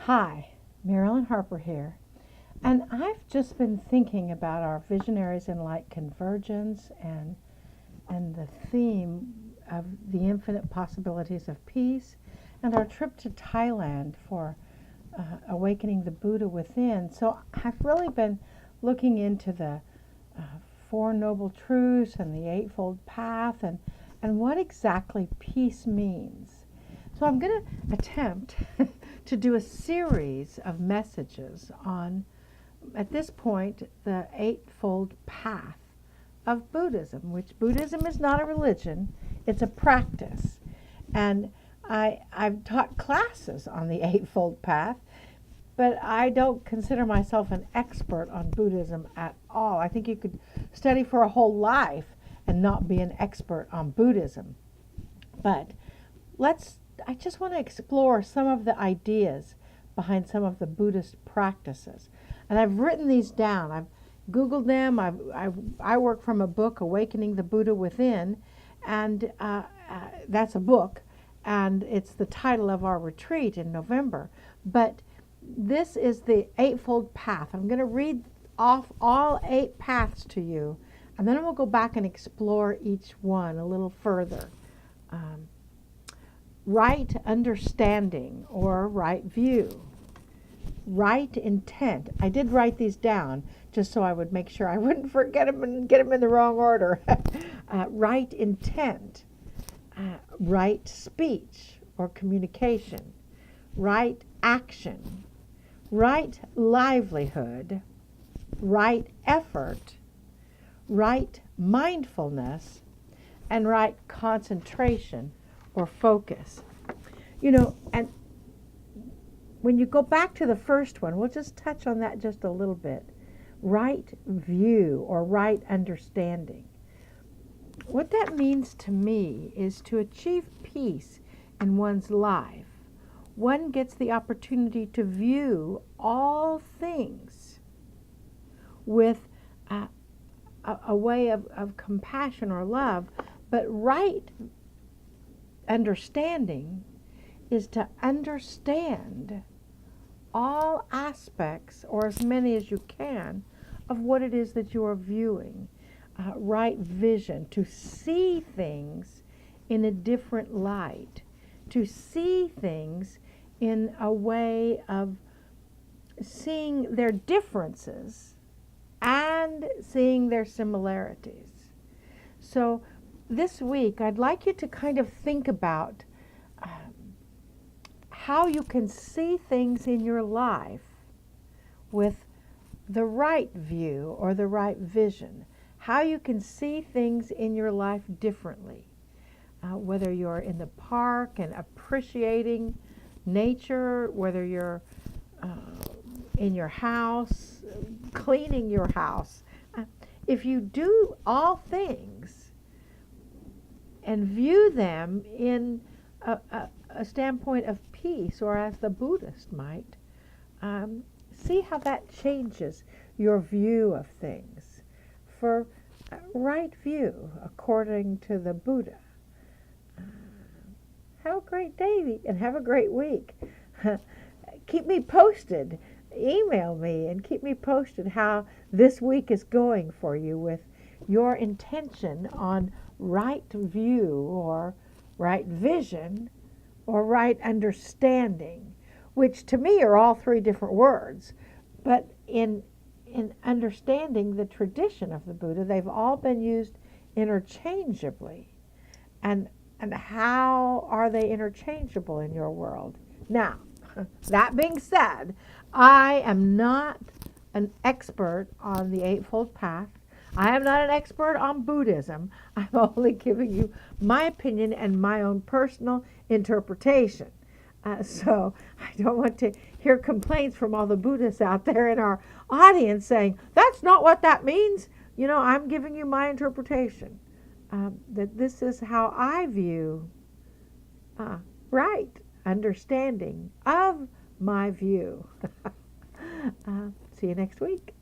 Hi, Marilyn Harper here, and I've just been thinking about our Visionaries in Light convergence and the theme of the infinite possibilities of peace, and our trip to Thailand for awakening the Buddha within. So I've really been looking into the uh, Four Noble Truths and the Eightfold Path and what exactly peace means. So I'm going to attempt to do a series of messages on, at this point, the Eightfold Path of Buddhism, which Buddhism is not a religion, it's a practice. And I've taught classes on the Eightfold Path, but I don't consider myself an expert on Buddhism at all. I think you could study for a whole life and not be an expert on Buddhism. But I just want to explore some of the ideas behind some of the Buddhist practices. And I've written these down. I've Googled them. I work from a book, Awakening the Buddha Within, and that's a book, and it's the title of our retreat in November. But this is the Eightfold Path. I'm going to read off all 8 paths to you, and then we'll go back and explore each one a little further. Right understanding or right view. Right intent. I did write these down just so I would make sure I wouldn't forget them and get them in the wrong order. Right intent. Right speech or communication. Right action. Right livelihood. Right effort. Right mindfulness. And right concentration or focus. And when you go back to the first one, we'll just touch on that just a little bit. Right view or right understanding. What that means to me is to achieve peace in one's life, one gets the opportunity to view all things with a way of compassion or love, but right understanding is to understand all aspects, or as many as you can, of what it is that you are viewing. Right vision, to see things in a different light, to see things in a way of seeing their differences and seeing their similarities. So this week, I'd like you to kind of think about how you can see things in your life with the right view or the right vision. How you can see things in your life differently. Whether you're in the park and appreciating nature, whether you're in your house, cleaning your house. If you do all things and view them in a standpoint of peace, or as the Buddhist might, see how that changes your view of things. For right view, according to the Buddha. Have a great day and have a great week. Keep me posted. Email me and keep me posted how this week is going for you with your intention on right view or right vision or right understanding, which to me are all 3 different words. But in understanding the tradition of the Buddha, they've all been used interchangeably. And how are they interchangeable in your world? Now, that being said, I am not an expert on the Eightfold Path. I am not an expert on Buddhism. I'm only giving you my opinion and my own personal interpretation. So I don't want to hear complaints from all the Buddhists out there in our audience saying, that's not what that means. I'm giving you my interpretation. That this is how I view right understanding of my view. See you next week.